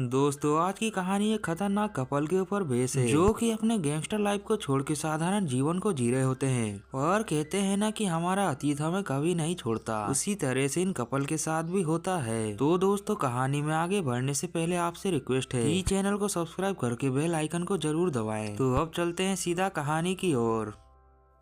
दोस्तों आज की कहानी एक खतरनाक कपल के ऊपर बेस है जो कि अपने गैंगस्टर लाइफ को छोड़ के साधारण जीवन को जी रहे होते हैं और कहते हैं ना कि हमारा अतीत हमें कभी नहीं छोड़ता। उसी तरह से इन कपल के साथ भी होता है। तो दोस्तों कहानी में आगे बढ़ने से पहले आपसे रिक्वेस्ट है कि चैनल को सब्सक्राइब करके बेल आइकन को जरूर दबाएं। तो अब चलते हैं सीधा कहानी की ओर।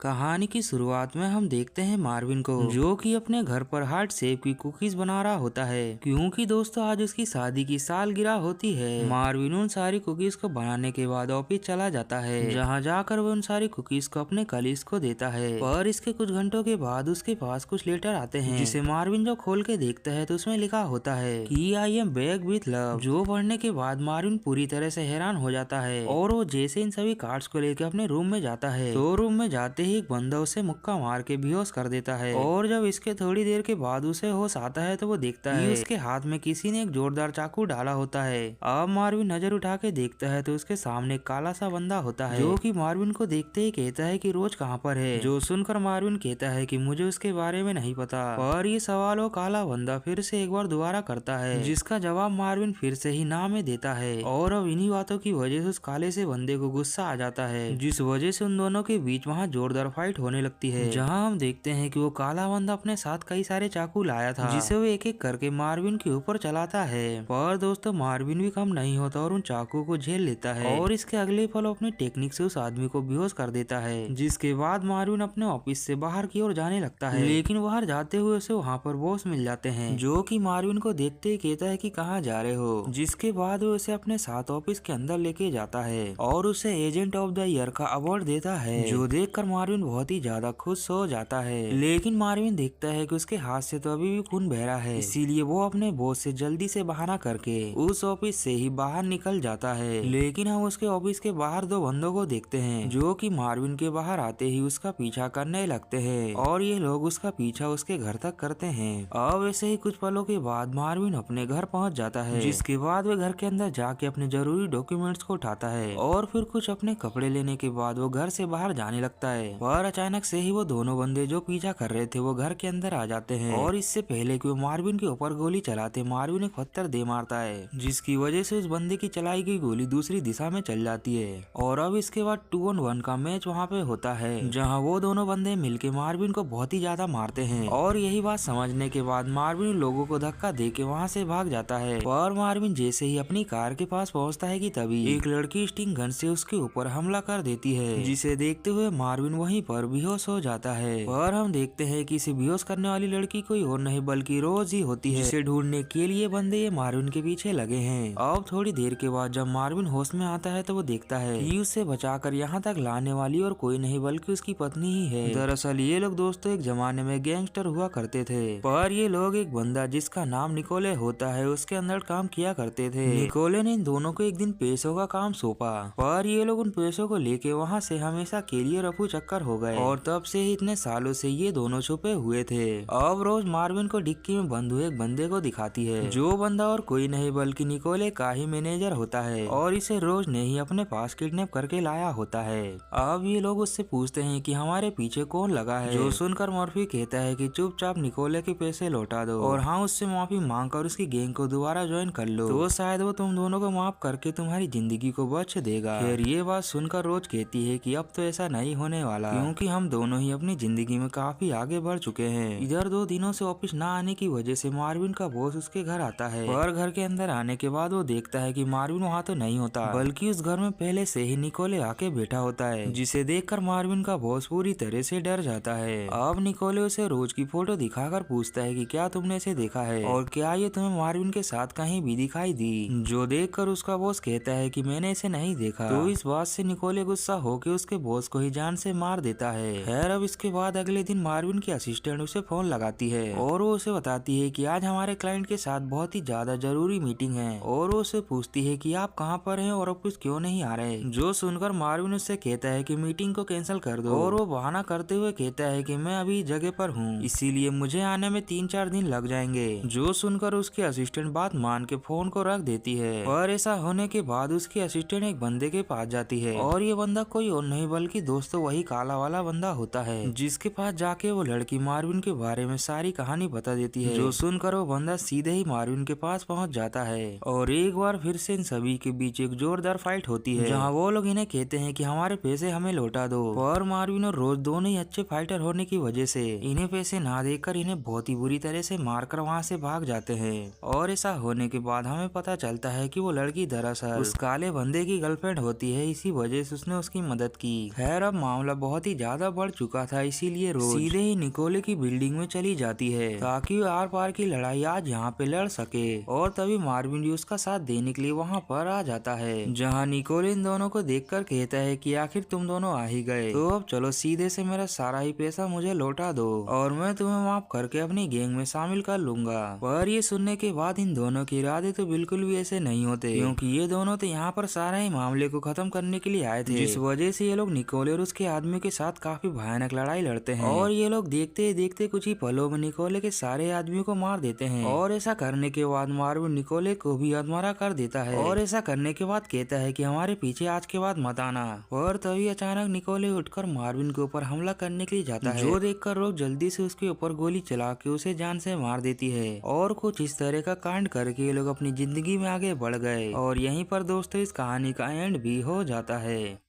कहानी की शुरुआत में हम देखते हैं मार्विन को जो कि अपने घर पर हार्ट शेप की कुकीज बना रहा होता है क्योंकि दोस्तों आज उसकी शादी की सालगिरह होती है। मार्विन उन सारी कुकीज को बनाने के बाद ऑफिस चला जाता है जहां जाकर वो उन सारी कुकीज को अपने कलीग्स को देता है। पर इसके कुछ घंटों के बाद उसके पास कुछ लेटर आते हैं जिसे मार्विन जो खोल के देखता है तो उसमें लिखा होता है कि I am back with love. जो पढ़ने के बाद मार्विन पूरी तरह से हैरान हो जाता है और वो जैसे इन सभी कार्ड्स को लेकर अपने रूम में जाता है तो रूम में जाते ही एक बंदा उसे मुक्का मार के बेहोश कर देता है। और जब इसके थोड़ी देर के बाद उसे होश आता है तो वो देखता है उसके हाथ में किसी ने एक जोरदार चाकू डाला होता है। अब मार्विन नजर उठा के देखता है तो उसके सामने एक काला सा बंदा होता है जो कि मार्विन को देखते ही कहता है कि रोज कहाँ पर है। जो सुनकर मार्विन कहता है कि मुझे उसके बारे में नहीं पता। और ये सवाल वो काला बंदा फिर से एक बार दोबारा करता है जिसका जवाब मार्विन फिर से ही ना में देता है। और अब इन्हीं बातों की वजह से उस काले से बंदे को गुस्सा आ जाता है जिस वजह से उन दोनों के बीच वहाँ जोरदार फाइट होने लगती है जहां हम देखते हैं कि वो काला बंदा अपने साथ कई सारे चाकू लाया था जिसे वो एक एक करके मार्विन के ऊपर चलाता है। पर दोस्तों मार्विन भी कम नहीं होता और उन चाकू को झेल लेता है और इसके अगले पल अपनी टेक्निक से उस आदमी को बेहोश कर देता है। जिसके बाद मार्विन अपने ऑफिस से बाहर की ओर जाने लगता है लेकिन बाहर जाते हुए उसे वहाँ पर बॉस मिल जाते हैं जो कि मार्विन को देखते ही कहता है कि कहाँ जा रहे हो। जिसके बाद वो उसे अपने साथ ऑफिस के अंदर लेके जाता है और उसे एजेंट ऑफ द ईयर का अवार्ड देता है जो देखकर मार्विन बहुत ही ज्यादा खुश हो जाता है। लेकिन मार्विन देखता है कि उसके हाथ से तो अभी भी खून बह रहा है इसीलिए वो अपने बॉस से जल्दी से बहाना करके उस ऑफिस से ही बाहर निकल जाता है। लेकिन हम उसके ऑफिस के बाहर दो बंदों को देखते हैं जो कि मार्विन के बाहर आते ही उसका पीछा करने लगते हैं और ये लोग उसका पीछा उसके घर तक करते हैं। अब ऐसे ही कुछ पलों के बाद मार्विन अपने घर पहुंच जाता है जिसके बाद वो घर के अंदर जाके अपने जरूरी डॉक्यूमेंट्स को उठाता है और फिर कुछ अपने कपड़े लेने के बाद वो घर से बाहर जाने लगता है। और अचानक से ही वो दोनों बंदे जो पीछा कर रहे थे वो घर के अंदर आ जाते हैं और इससे पहले कि वो मार्विन के ऊपर गोली चलाते मार्विन एक पत्थर दे मारता है जिसकी वजह से उस बंदे की चलाई गई गोली दूसरी दिशा में चल जाती है। और अब इसके बाद 2-on-1 का मैच वहाँ पे होता है जहाँ वो दोनों बंदे मिलके मार्विन को बहुत ही ज्यादा मारते हैं। और यही बात समझने के बाद मार्विन लोगों को धक्का दे के वहाँ से भाग जाता है। और मार्विन जैसे ही अपनी कार के पास पहुँचता है कि तभी एक लड़की स्टिंग गन से उसके ऊपर हमला कर देती है जिसे देखते हुए मार्विन वहीं पर बेहोश हो जाता है। और हम देखते हैं कि इसे बेहोश करने वाली लड़की कोई और नहीं बल्कि रोज ही होती है जिसे ढूंढने के लिए बंदे ये मार्विन के पीछे लगे हैं। अब थोड़ी देर के बाद जब मार्विन होश में आता है तो वो देखता है कि उसे बचाकर यहाँ तक लाने वाली और कोई नहीं बल्कि उसकी पत्नी ही है। दरअसल ये लोग दोस्तों एक जमाने में गैंगस्टर हुआ करते थे पर ये लोग एक बंदा जिसका नाम निकोले होता है उसके अंदर काम किया करते थे। निकोले ने इन दोनों को एक दिन पैसों का काम सौंपा पर ये लोग उन पैसों को लेके वहाँ से हमेशा के लिए रफू चक्कर हो गए और तब से ही इतने सालों से ये दोनों छुपे हुए थे। अब रोज मार्विन को डिक्की में बंद हुए एक बंदे को दिखाती है जो बंदा और कोई नहीं बल्कि निकोले का ही मैनेजर होता है और इसे रोज ने ही अपने पास किडनैप करके लाया होता है। अब ये लोग उससे पूछते हैं कि हमारे पीछे कौन लगा है जो सुनकर मर्फी कहता है कि चुपचाप निकोले के पैसे लौटा दो और हाँ उससे माफी मांग कर उसकी गैंग को दोबारा ज्वाइन कर लो तो शायद वो तुम दोनों को माफ करके तुम्हारी जिंदगी को बख्श देगा। फिर ये बात सुनकर रोज कहती है कि अब तो ऐसा नहीं होने वाला क्योंकि हम दोनों ही अपनी जिंदगी में काफी आगे बढ़ चुके हैं। इधर 2 दिनों से ऑफिस ना आने की वजह से मार्विन का बॉस उसके घर आता है और घर के अंदर आने के बाद वो देखता है कि मार्विन वहाँ तो नहीं होता बल्कि उस घर में पहले से ही निकोले आके बैठा होता है जिसे देखकर मार्विन का बॉस पूरी तरह से डर जाता है। अब निकोले उसे रोज की फोटो दिखाकर पूछता है कि क्या तुमने इसे देखा है और क्या ये तुम्हें मार्विन के साथ कहीं भी दिखाई दी। जो देखकर उसका बॉस कहता है कि मैंने इसे नहीं देखा। तो इस बात से निकोले गुस्सा होकर उसके बॉस को ही जान से मार देता है। खैर अब इसके बाद अगले दिन मार्विन की असिस्टेंट उसे फोन लगाती है और वो उसे बताती है कि आज हमारे क्लाइंट के साथ बहुत ही ज्यादा जरूरी मीटिंग है और वो उसे पूछती है कि आप कहाँ पर हैं और ऑफिस क्यों नहीं आ रहे। जो सुनकर मार्विन उससे कहता है कि मीटिंग को कैंसिल कर दो और वो बहाना करते हुए कहता है कि मैं अभी जगह पर हूँ इसीलिए मुझे आने में 3-4 दिन लग जाएंगे। जो सुनकर उसकी असिस्टेंट बात मान के फोन को रख देती है। और ऐसा होने के बाद उसकी असिस्टेंट एक बंदे के पास जाती है और ये बंदा कोई और नहीं बल्कि दोस्तों वही काला वाला बंदा होता है, जिसके पास जाके वो लड़की मार्विन के बारे में सारी कहानी बता देती है, जो सुनकर वो बंदा सीधे ही मार्विन के पास पहुंच जाता है। और एक बार फिर से इन सभी के बीच एक जोरदार फाइट होती है, जहां वो लोग इन्हें कहते हैं कि हमारे पैसे हमें लौटा दो। और मार्विन और रोज दोनों ही अच्छे फाइटर होने की वजह से इन्हें पैसे ना देकर इन्हें बहुत ही बुरी तरह से मारकर वहां से भाग जाते हैं। और ऐसा होने के बाद हमें पता चलता है कि वो लड़की दरअसल उस काले बंदे की गर्लफ्रेंड होती है, इसी वजह से उसने उसकी मदद की। खैर अब मामला बहुत ही ज्यादा बढ़ चुका था, इसीलिए रोज सीधे ही निकोले की बिल्डिंग में चली जाती है ताकि वो आर पार की लड़ाई आज यहाँ पे लड़ सके। और तभी मार्विन भी उसका साथ देने के लिए वहाँ पर आ जाता है, जहाँ निकोले इन दोनों को देखकर कहता है कि आखिर तुम दोनों आ ही गए, तो अब चलो सीधे से मेरा सारा ही पैसा मुझे लौटा दो और मैं तुम्हें माफ करके अपनी गैंग में शामिल कर लूंगा। पर ये सुनने के बाद इन दोनों के इरादे तो बिल्कुल भी ऐसे नहीं होते, क्योंकि ये दोनों तो यहाँ पर सारे ही मामले को खत्म करने के लिए आए थे, जिस वजह से ये लोग निकोले और उसके आदमी के साथ काफी भयानक लड़ाई लड़ते हैं। और ये लोग देखते देखते कुछ ही पलों में निकोले के सारे आदमियों को मार देते हैं। और ऐसा करने के बाद मार्विन निकोले को भी अधमरा कर देता है, और ऐसा करने के बाद कहता है कि हमारे पीछे आज के बाद मत आना। और तभी अचानक निकोले उठकर मार्विन के ऊपर हमला करने के लिए जाता है, जो देखकर लोग जल्दी से उसके ऊपर गोली चला के उसे जान से मार देती है। और कुछ इस तरह का कांड करके ये लोग अपनी जिंदगी में आगे बढ़ गए। और यहीं पर दोस्तों इस कहानी का एंड भी हो जाता है।